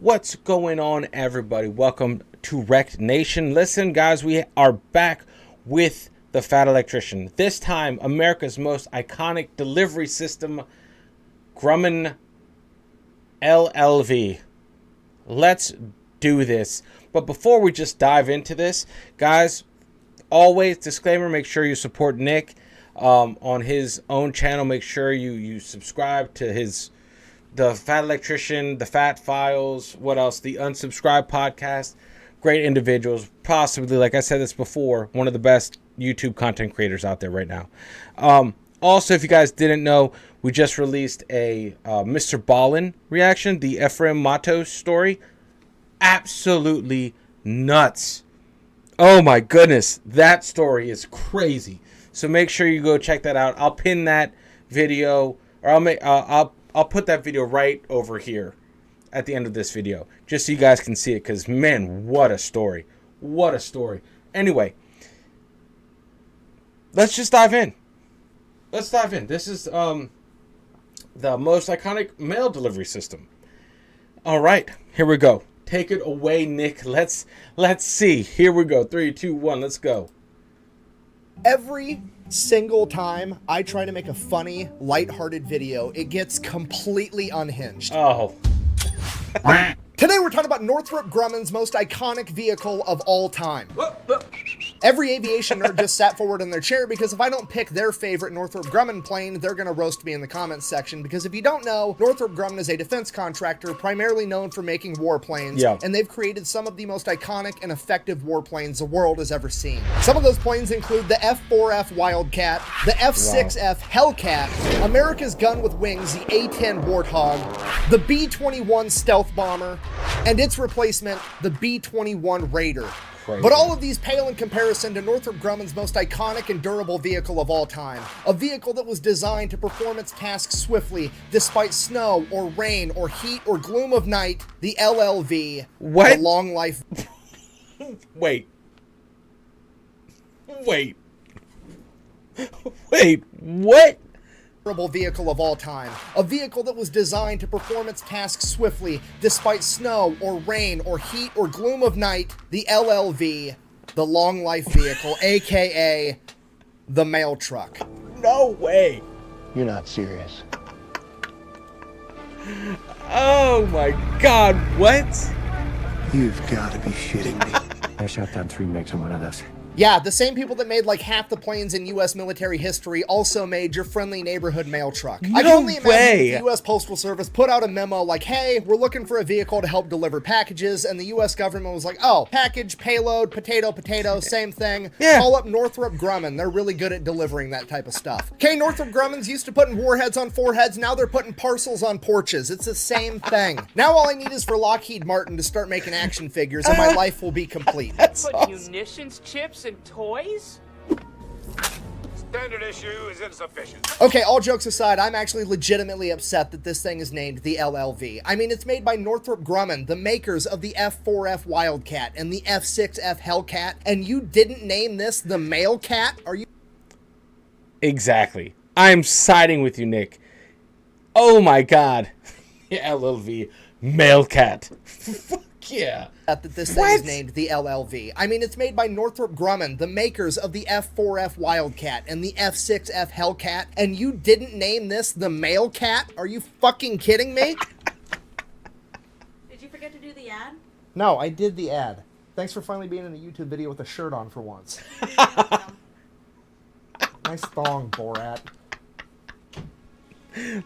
What's going on, everybody? Welcome to Wrecked Nation. Listen, guys, we are back with the Fat Electrician. This time, America's most iconic delivery system, Grumman LLV. Let's do this. But before we just dive into this, guys, always disclaimer, make sure you support Nick on his own channel. Make sure you subscribe to the Fat Electrician, the Fat Files, what else? The Unsubscribed podcast. Great individuals. Possibly, like I said this before, one of the best YouTube content creators out there right now. Also, if you guys didn't know, we just released a Mr. Ballin reaction, the Ephraim Matos story. Absolutely nuts. Oh my goodness, that story is crazy. So make sure you go check that out. I'll pin that video, or I'll put that video right over here at the end of this video, just so you guys can see it, because, man, what a story. What a story. Anyway, let's just dive in. Let's dive in. This is the most iconic mail delivery system. All right, here we go. Take it away, Nick. Let's see. Here we go. 3, 2, 1, let's go. Every single time I try to make a funny, lighthearted video, it gets completely unhinged. Oh. Today we're talking about Northrop Grumman's most iconic vehicle of all time. Every aviation nerd just sat forward in their chair, because if I don't pick their favorite Northrop Grumman plane, they're gonna roast me in the comments section. Because if you don't know, Northrop Grumman is a defense contractor primarily known for making warplanes, and they've created some of the most iconic and effective warplanes the world has ever seen. Some of those planes include the F-4F Wildcat, the F-6F Hellcat, America's gun with wings, the A-10 Warthog, the B-21 Stealth Bomber, and its replacement, the B-21 Raider. Crazy. But all of these pale in comparison to Northrop Grumman's most iconic and durable vehicle of all time. A vehicle that was designed to perform its tasks swiftly, despite snow or rain or heat or gloom of night. The LLV. What? The long life. Wait, what? Durable vehicle of all time. A vehicle that was designed to perform its tasks swiftly, despite snow or rain or heat or gloom of night. The LLV, the long life vehicle, aka the mail truck. No way. You're not serious. Oh my God, what? You've got to be shitting me. I shot down 3 MiGs on one of those. Yeah, the same people that made like half the planes in U.S. military history also made your friendly neighborhood mail truck. I can only imagine if the U.S. Postal Service put out a memo like, hey, we're looking for a vehicle to help deliver packages, and the U.S. government was like, oh, package, payload, potato, same thing. Yeah. Call up Northrop Grumman. They're really good at delivering that type of stuff. Okay, Northrop Grumman's used to putting warheads on foreheads, now they're putting parcels on porches. It's the same thing. Now all I need is for Lockheed Martin to start making action figures, and my life will be complete. That's Put awesome. munitions, chips, and toys? Standard issue is insufficient. Okay, all jokes aside, I'm actually legitimately upset that this thing is named the LLV. I mean, it's made by Northrop Grumman, the makers of the F-4F Wildcat and the F-6F Hellcat, and you didn't name this the Mail Cat? Are you... Exactly. I'm siding with you, Nick. Oh my God. LLV, Mail Cat. Fuck yeah. That this thing is named the LLV. I mean, it's made by Northrop Grumman, the makers of the F-4F Wildcat and the F-6F Hellcat, and you didn't name this the Mail Cat? Are you fucking kidding me? Did you forget to do the ad? No, I did the ad. Thanks for finally being in a YouTube video with a shirt on for once. Nice thong, Borat.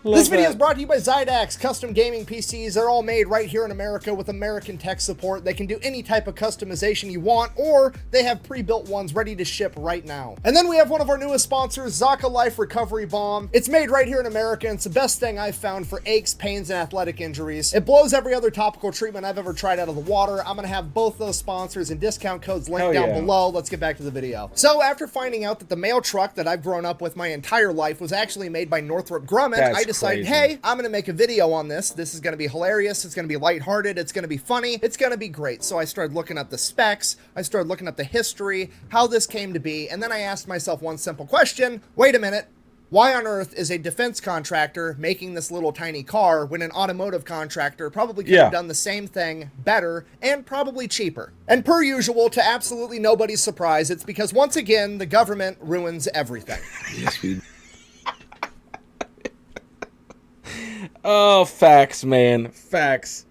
This video is brought to you by Zydax Custom Gaming PCs. They're all made right here in America with American tech support. They can do any type of customization you want, or they have pre-built ones ready to ship right now. And then we have one of our newest sponsors, Zaka Life Recovery Balm. It's made right here in America, and it's the best thing I've found for aches, pains, and athletic injuries. It blows every other topical treatment I've ever tried out of the water. I'm gonna have both those sponsors and discount codes linked down below. Let's get back to the video. So after finding out that the mail truck that I've grown up with my entire life was actually made by Northrop Grumman, I decided, hey, I'm gonna make a video on this. This is gonna be hilarious. It's gonna be lighthearted. It's gonna be funny. It's gonna be great. So I started looking up the specs. I started looking up the history, how this came to be, and then I asked myself one simple question. Wait a minute. Why on earth is a defense contractor making this little tiny car when an automotive contractor probably could have done the same thing better and probably cheaper? And per usual, to absolutely nobody's surprise, it's because once again, the government ruins everything. Yes, we. Oh, facts, man. Facts.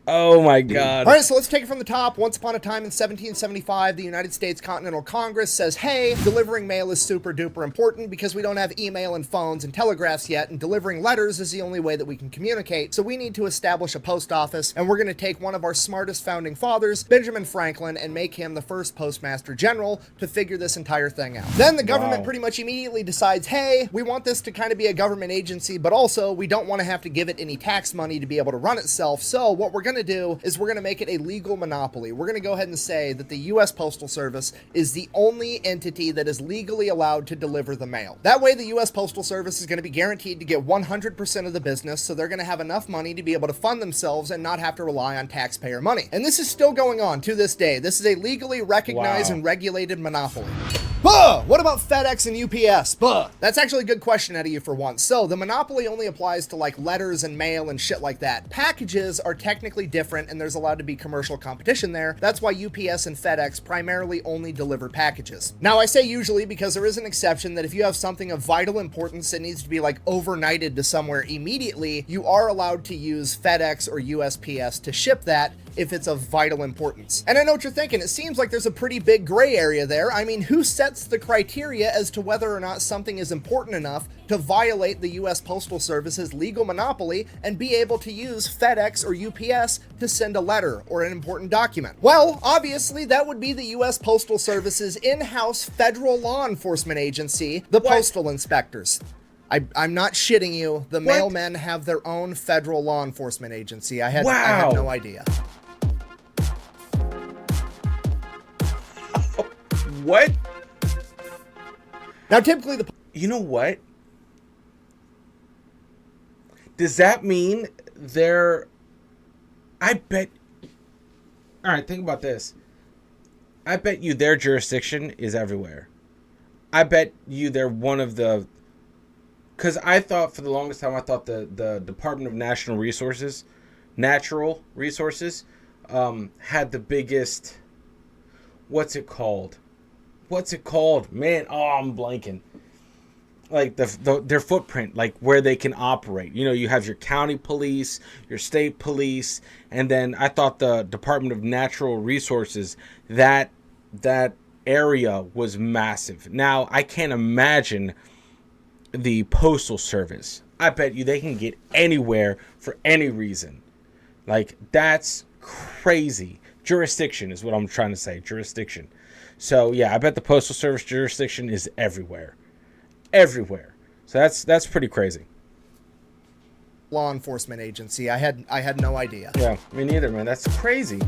Oh my God. All right, so let's take it from the top. Once upon a time in 1775, the United States Continental Congress says, hey, delivering mail is super duper important because we don't have email and phones and telegraphs yet, and delivering letters is the only way that we can communicate. So we need to establish a post office, and we're going to take one of our smartest founding fathers, Benjamin Franklin, and make him the first postmaster general to figure this entire thing out. Then the government pretty much immediately decides, hey, we want this to kind of be a government agency, but also we don't want to have to give it any tax money to be able to run itself. So what we're going to do is we're going to make it a legal monopoly. We're going to go ahead and say that the U.S. Postal Service is the only entity that is legally allowed to deliver the mail. That way, the U.S. Postal Service is going to be guaranteed to get 100% of the business, so they're going to have enough money to be able to fund themselves and not have to rely on taxpayer money. And this is still going on to this day. This is a legally recognized and regulated monopoly. Buh! What about FedEx and UPS? Buh! That's actually a good question out of you for once. So, the monopoly only applies to like letters and mail and shit like that. Packages are technically different and there's allowed to be commercial competition there. That's why UPS and FedEx primarily only deliver packages. Now, I say usually because there is an exception that if you have something of vital importance that needs to be like overnighted to somewhere immediately, you are allowed to use FedEx or USPS to ship that if it's of vital importance. And I know what you're thinking. It seems like there's a pretty big gray area there. I mean, who sets the criteria as to whether or not something is important enough to violate the U.S. Postal Service's legal monopoly and be able to use FedEx or UPS to send a letter or an important document? Well, obviously, that would be the U.S. Postal Service's in-house federal law enforcement agency, the Postal Inspectors. I'm not shitting you. The mailmen have their own federal law enforcement agency. I had no idea. What? Now, typically You know what? Does that mean I bet... Alright, think about this. I bet you their jurisdiction is everywhere. I bet you they're one of the... Because I thought for the longest time, I thought the Department of Natural Resources had the biggest... What's it called? Man, I'm blanking. Like their footprint, like where they can operate. You know, you have your county police, your state police, and then I thought the Department of Natural Resources, that area was massive. Now, I can't imagine the Postal Service. I bet you they can get anywhere for any reason. Like, that's crazy. Jurisdiction is what I'm trying to say. Jurisdiction. So, yeah, I bet the Postal Service jurisdiction is everywhere. Everywhere. So that's pretty crazy. Law enforcement agency. I had no idea. Yeah, me neither, man. That's crazy.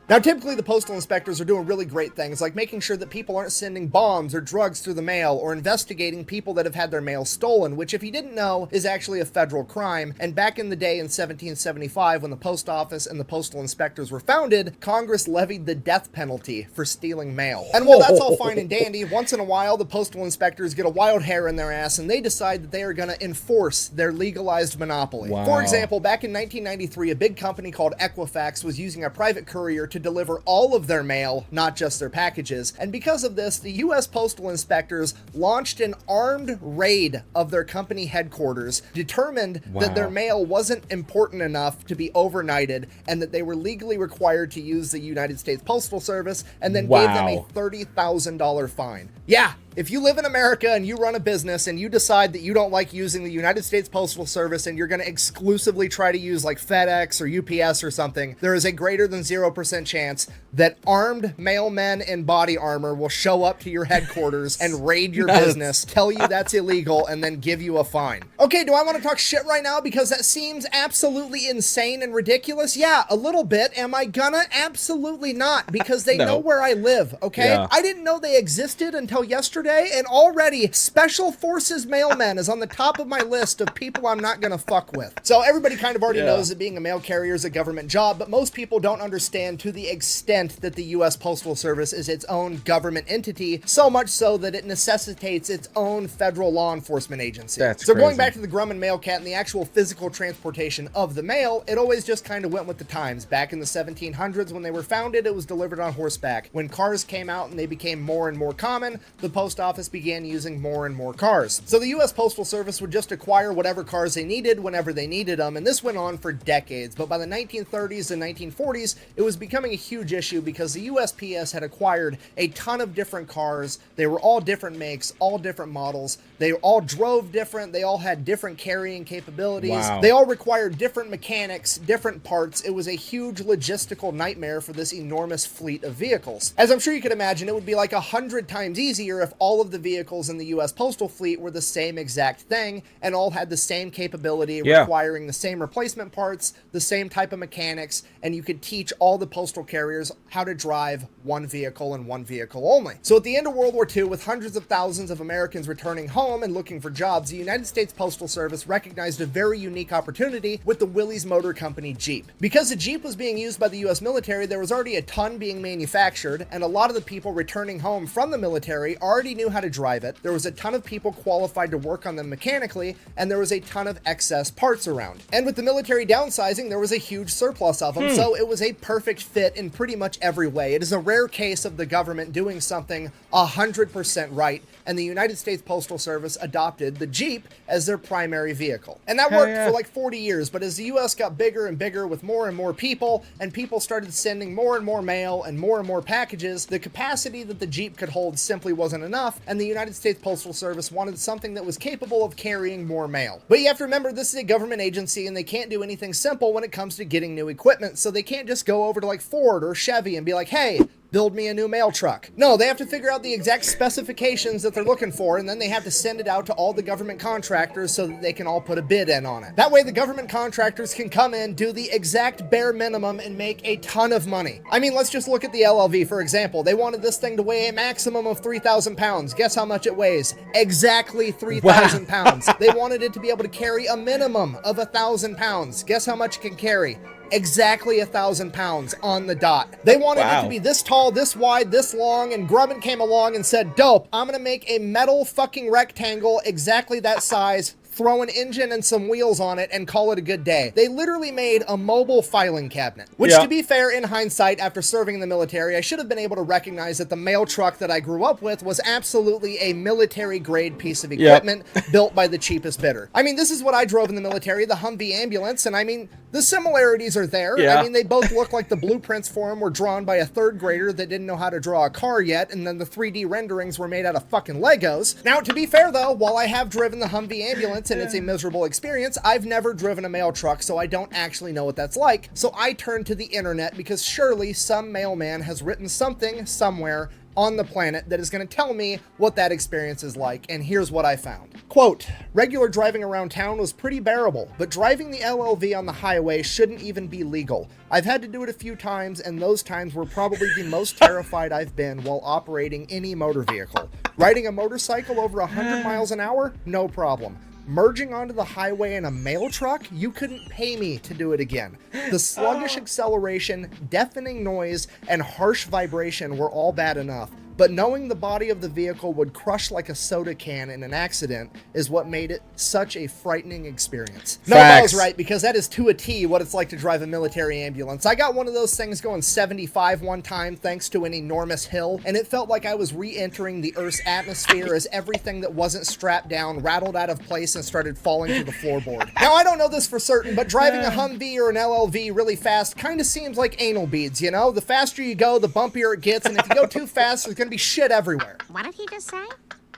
Now, typically, the postal inspectors are doing really great things, like making sure that people aren't sending bombs or drugs through the mail, or investigating people that have had their mail stolen, which, if you didn't know, is actually a federal crime. And back in the day in 1775, when the post office and the postal inspectors were founded, Congress levied the death penalty for stealing mail. And while that's all fine and dandy, once in a while, the postal inspectors get a wild hair in their ass, and they decide that they are going to enforce their legalized monopoly. Wow. For example, back in 1993, a big company called Equifax was using a private courier to deliver all of their mail, not just their packages. And because of this, the U.S. Postal Inspectors launched an armed raid of their company headquarters, determined that their mail wasn't important enough to be overnighted, and that they were legally required to use the United States Postal Service, and then gave them a $30,000 fine. Yeah. If you live in America and you run a business and you decide that you don't like using the United States Postal Service and you're going to exclusively try to use like FedEx or UPS or something, there is a greater than 0% chance that armed mailmen in body armor will show up to your headquarters and raid your business, tell you that's illegal, and then give you a fine. Okay, do I want to talk shit right now because that seems absolutely insane and ridiculous? Yeah, a little bit. Am I gonna? Absolutely not, because they know where I live, okay? Yeah. I didn't know they existed until yesterday. yesterday, and already Special Forces mailman is on the top of my list of people I'm not gonna fuck with. So everybody kind of already knows that being a mail carrier is a government job, but most people don't understand to the extent that the U.S. Postal Service is its own government entity, so much so that it necessitates its own federal law enforcement agency. That's so crazy. Going back to the Grumman mail cat and the actual physical transportation of the mail, it always just kind of went with the times. Back in the 1700s when they were founded, it was delivered on horseback. When cars came out and they became more and more common, the post office began using more and more cars. So the U.S. Postal Service would just acquire whatever cars they needed whenever they needed them, and this went on for decades. But by the 1930s and 1940s, it was becoming a huge issue because the USPS had acquired a ton of different cars. They were all different makes, all different models. They all drove different. They all had different carrying capabilities. Wow. They all required different mechanics, different parts. It was a huge logistical nightmare for this enormous fleet of vehicles. As I'm sure you can imagine, it would be like 100 times easier if all of the vehicles in the U.S. postal fleet were the same exact thing and all had the same capability, requiring the same replacement parts, the same type of mechanics, and you could teach all the postal carriers how to drive one vehicle and one vehicle only. So at the end of World War II, with hundreds of thousands of Americans returning home and looking for jobs, the United States Postal Service recognized a very unique opportunity with the Willys Motor Company Jeep. Because the Jeep was being used by the U.S. military, there was already a ton being manufactured, and a lot of the people returning home from the military already knew how to drive it. There was a ton of people qualified to work on them mechanically, and there was a ton of excess parts around. And with the military downsizing, there was a huge surplus of them, so it was a perfect fit in pretty much every way. It is a rare case of the government doing something 100% right, and the United States Postal Service adopted the Jeep as their primary vehicle. And that worked for like 40 years, but as the U.S. got bigger and bigger with more and more people, and people started sending more and more mail and more packages, the capacity that the Jeep could hold simply wasn't enough, and the United States Postal Service wanted something that was capable of carrying more mail. But you have to remember, this is a government agency, and they can't do anything simple when it comes to getting new equipment, so they can't just go over to like Ford or Chevy and be like, hey, build me a new mail truck. No, they have to figure out the exact specifications that they're looking for, and then they have to send it out to all the government contractors so that they can all put a bid in on it. That way the government contractors can come in, do the exact bare minimum, and make a ton of money. I mean, let's just look at the LLV, for example. They wanted this thing to weigh a maximum of 3,000 pounds. Guess how much it weighs? Exactly 3,000 pounds. They wanted it to be able to carry a minimum of 1,000 pounds. Guess how much it can carry? Exactly 1,000 pounds on the dot. They wanted it to be this tall, this wide, this long, and Grumman came along and said, dope, I'm gonna make a metal fucking rectangle exactly that size, throw an engine and some wheels on it, and call it a good day. They literally made a mobile filing cabinet. Which, to be fair, in hindsight, after serving in the military, I should have been able to recognize that the mail truck that I grew up with was absolutely a military-grade piece of equipment built by the cheapest bidder. I mean, this is what I drove in the military, the Humvee ambulance, and I mean, the similarities are there. I mean, they both look like the blueprints for them were drawn by a third grader that didn't know how to draw a car yet, and then the 3D renderings were made out of fucking Legos. Now, to be fair, though, while I have driven the Humvee ambulance, and it's a miserable experience, I've never driven a mail truck, so I don't actually know what that's like. So I turned to the internet because surely some mailman has written something somewhere on the planet that is going to tell me what that experience is like, and here's what I found. Quote, regular driving around town was pretty bearable, but driving the LLV on the highway shouldn't even be legal. I've had to do it a few times, and those times were probably the most terrified I've been while operating any motor vehicle. Riding a motorcycle over 100 miles an hour? No problem. Merging onto the highway in a mail truck? You couldn't pay me to do it again. The sluggish acceleration, deafening noise, and harsh vibration were all bad enough. But knowing the body of the vehicle would crush like a soda can in an accident is what made it such a frightening experience. No, I was right, because that is to a T what it's like to drive a military ambulance. I got one of those things going 75 one time thanks to an enormous hill, and it felt like I was re-entering the Earth's atmosphere as everything that wasn't strapped down rattled out of place and started falling to the floorboard. Now, I don't know this for certain, but driving a Humvee or an LLV really fast kind of seems like anal beads, you know? The faster you go, the bumpier it gets, and if you go too fast, there's gonna be shit everywhere. What did he just say?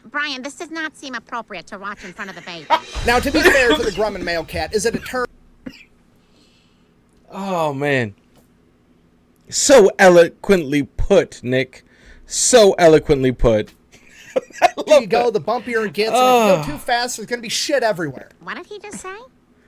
Brian, this does not seem appropriate to watch in front of the baby. Now, to be fair to the Grumman mail cat, is it a turn? Oh, man. So eloquently put, Nick. So eloquently put. You go, the bumpier it gets, and if you go too fast, there's gonna be shit everywhere. What did he just say?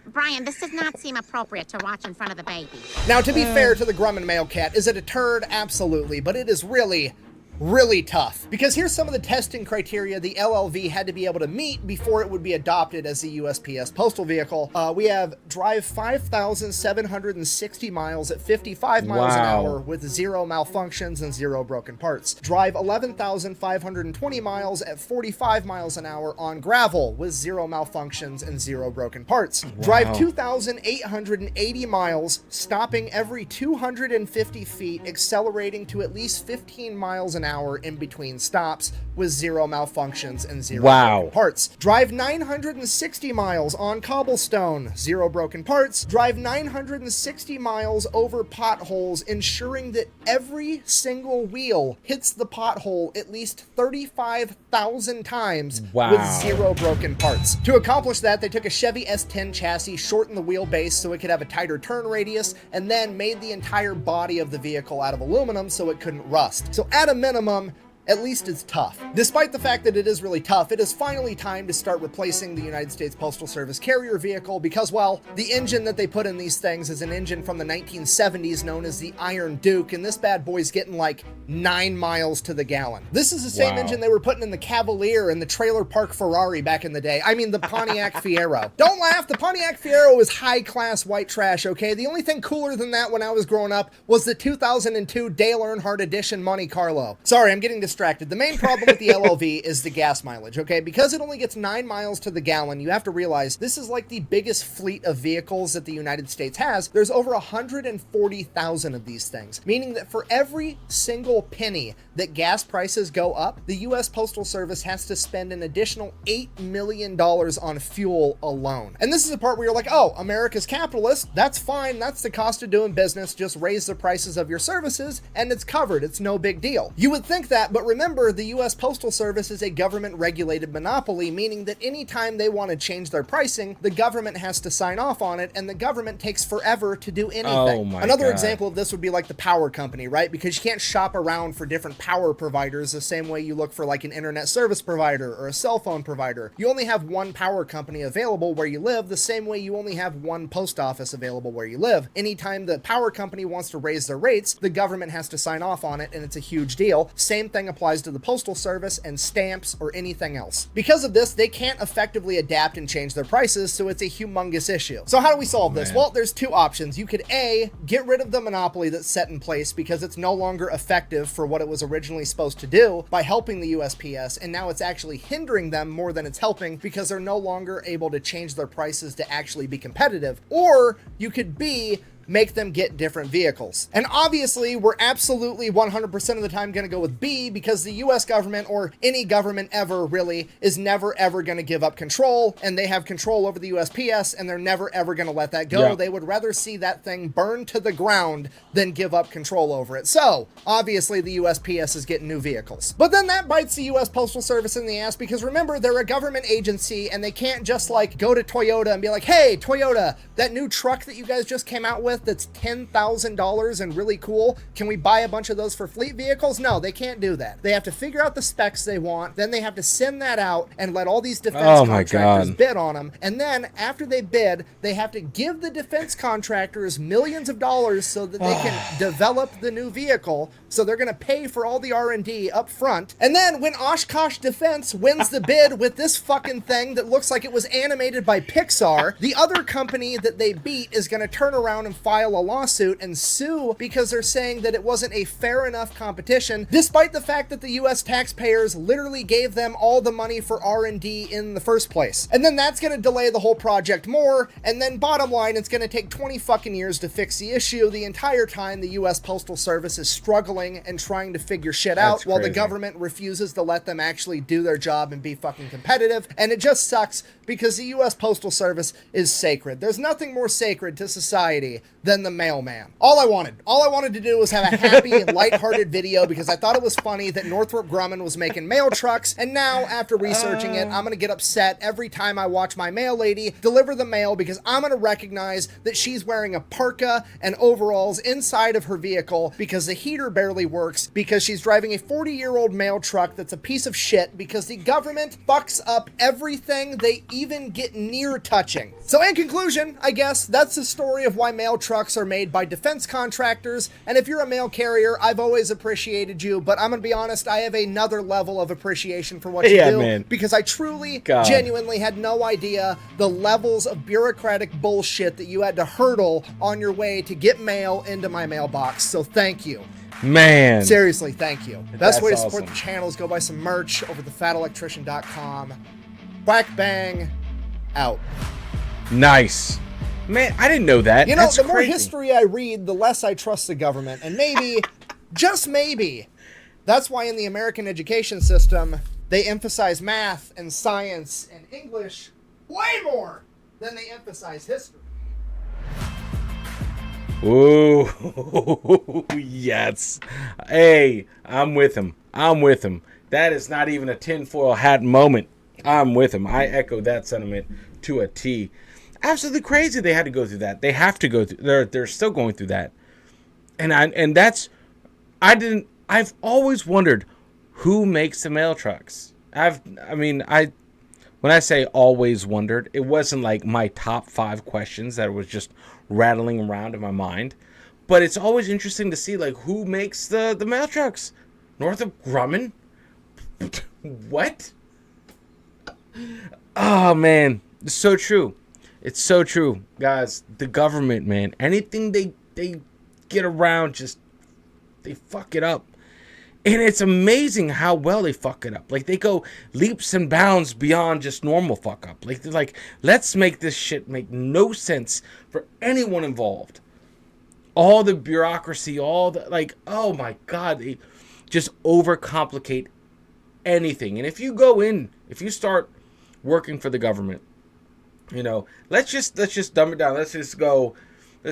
Brian, this does not seem appropriate to watch in front of the baby. Now, to be fair to the Grumman mail cat, is it a turd? Absolutely, but it is really really tough. Because here's some of the testing criteria the LLV had to be able to meet before it would be adopted as the USPS postal vehicle. We have drive 5,760 miles at 55 miles an hour with 0 malfunctions and 0 broken parts. Drive 11,520 miles at 45 miles an hour on gravel with 0 malfunctions and 0 broken parts. Drive 2,880 miles, stopping every 250 feet, accelerating to at least 15 miles an hour in between stops with 0 malfunctions and 0 broken parts. Drive 960 miles on cobblestone, 0 broken parts. Drive 960 miles over potholes, ensuring that every single wheel hits the pothole at least 35,000 times with 0 broken parts. To accomplish that, they took a Chevy S10 chassis, shortened the wheelbase so it could have a tighter turn radius, and then made the entire body of the vehicle out of aluminum so it couldn't rust. So at a minimum, at least it's tough. Despite the fact that it is really tough, it is finally time to start replacing the United States Postal Service carrier vehicle because, well, the engine that they put in these things is an engine from the 1970s known as the Iron Duke, and this bad boy's getting like 9 miles to the gallon. This is the same engine they were putting in the Cavalier and the Trailer Park Ferrari back in the day. I mean, the Pontiac Fiero. Don't laugh, the Pontiac Fiero is high-class white trash, okay? The only thing cooler than that when I was growing up was the 2002 Dale Earnhardt Edition Monte Carlo. Sorry, I'm getting distracted. The main problem with the LLV is the gas mileage, okay? Because it only gets 9 miles to the gallon, you have to realize this is like the biggest fleet of vehicles that the United States has. There's over 140,000 of these things, meaning that for every single penny that gas prices go up, the U.S. Postal Service has to spend an additional $8 million on fuel alone. And this is the part where you're like, oh, America's capitalist, that's fine, that's the cost of doing business, just raise the prices of your services, and it's covered, it's no big deal. You would think that, but remember, the U.S. Postal Service is a government-regulated monopoly, meaning that anytime they want to change their pricing, the government has to sign off on it, and the government takes forever to do anything. Another example of this would be like the power company, right? Because you can't shop around for different power providers the same way you look for like an internet service provider or a cell phone provider. You only have one power company available where you live, the same way you only have one post office available where you live. Anytime the power company wants to raise their rates, the government has to sign off on it, and it's a huge deal. Same thing applies to the Postal Service and stamps or anything else. Because of this, they can't effectively adapt and change their prices, so it's a humongous issue. So how do we solve this? Well, there's two options. You could A, get rid of the monopoly that's set in place because it's no longer effective for what it was originally supposed to do by helping the USPS, and now it's actually hindering them more than it's helping because they're no longer able to change their prices to actually be competitive. Or you could B, make them get different vehicles. And obviously, we're absolutely 100% of the time going to go with B because the US government, or any government ever really, is never ever going to give up control, and they have control over the USPS, and they're never ever going to let that go. They would rather see that thing burn to the ground than give up control over it. So, obviously, the USPS is getting new vehicles. But then that bites the US Postal Service in the ass because remember, they're a government agency, and they can't just like go to Toyota and be like, hey, Toyota, that new truck that you guys just came out with that's $10,000 and really cool, can we buy a bunch of those for fleet vehicles? No, they can't do that. They have to figure out the specs they want, then they have to send that out and let all these defense contractors bid on them, and then after they bid, they have to give the defense contractors millions of dollars so that they can develop the new vehicle, so they're going to pay for all the R&D up front, and then when Oshkosh Defense wins the bid with this fucking thing that looks like it was animated by Pixar, the other company that they beat is going to turn around and file a lawsuit and sue because they're saying that it wasn't a fair enough competition, despite the fact that the US taxpayers literally gave them all the money for R&D in the first place. And then that's going to delay the whole project more, and then bottom line, it's going to take 20 fucking years to fix the issue. The entire time the US Postal Service is struggling and trying to figure shit out while the government refuses to let them actually do their job and be fucking competitive. And it just sucks because the US Postal Service is sacred. There's nothing more sacred to society than the mailman. All I wanted to do was have a happy, lighthearted video because I thought it was funny that Northrop Grumman was making mail trucks, and now, after researching it, I'm gonna get upset every time I watch my mail lady deliver the mail because I'm gonna recognize that she's wearing a parka and overalls inside of her vehicle because the heater barely works, because she's driving a 40-year-old mail truck that's a piece of shit, because the government fucks up everything they even get near touching. So in conclusion, I guess that's the story of why mail trucks trucks are made by defense contractors, and if you're a mail carrier, I've always appreciated you, but I'm gonna be honest, I have another level of appreciation for what you do, man. because I truly, God. genuinely had no idea the levels of bureaucratic bullshit that you had to hurdle on your way to get mail into my mailbox, so thank you. Man. Seriously, thank you. Best That's way to support awesome. the channel is go buy some merch over at thefatelectrician.com. Quack bang, out. Nice. Man, I didn't know that. You know, That's the more crazy. history I read, the less I trust the government. And maybe, just maybe, that's why in the American education system, they emphasize math and science and English way more than they emphasize history. Ooh, yes. Hey, I'm with him. I'm with him. That is not even a tinfoil hat moment. I'm with him. I echo that sentiment to a T. Absolutely crazy they had to go through that. They have to go through. They're still going through that. I've always wondered who makes the mail trucks. When I say always wondered, it wasn't like my top 5 questions that was just rattling around in my mind. But it's always interesting to see, like, who makes the mail trucks? Northrop Grumman? What? Oh, man. It's so true. It's so true. Guys, the government, man, anything they get around, just, they fuck it up. And it's amazing how well they fuck it up. Like, they go leaps and bounds beyond just normal fuck up. Like, they're like, let's make this shit make no sense for anyone involved. All the bureaucracy, all the, like, oh my God, they just overcomplicate anything. And if you start working for the government, you know, let's just dumb it down. Let's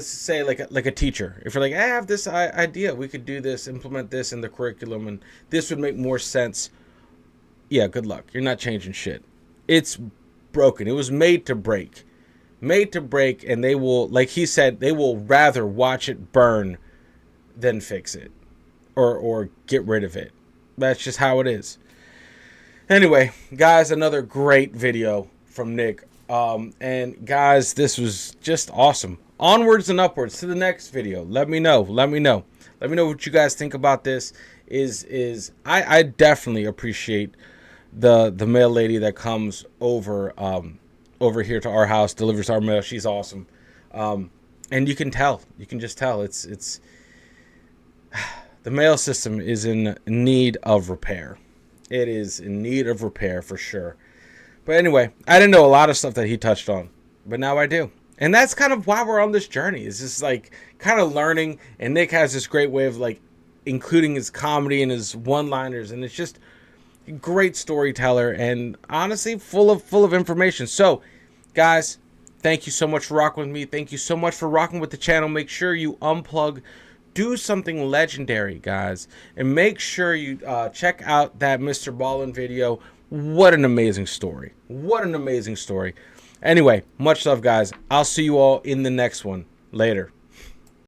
say like a teacher. If you're like, I have this idea, we could do this, implement this in the curriculum, and this would make more sense. Yeah, good luck. You're not changing shit. It's broken. It was made to break. Made to break, and they will, like he said, they will rather watch it burn than fix it or get rid of it. That's just how it is. Anyway, guys, another great video from Nick. And guys, this was just awesome. Onwards and upwards to the next video. Let me know what you guys think about this. I definitely appreciate the mail lady that comes over here to our house, delivers our mail. She's awesome. And you can just tell it's the mail system is in need of repair. It is in need of repair for sure. But anyway, I didn't know a lot of stuff that he touched on, but now I do. And that's kind of why we're on this journey. It's just like kind of learning. And Nick has this great way of like including his comedy and his one-liners. And it's just a great storyteller and honestly full of information. So guys, thank you so much for rocking with me. Thank you so much for rocking with the channel. Make sure you unplug. Do something legendary, guys. And make sure you check out that Mr. Ballin video. What an amazing story. What an amazing story. Anyway, much love, guys. I'll see you all in the next one. Later.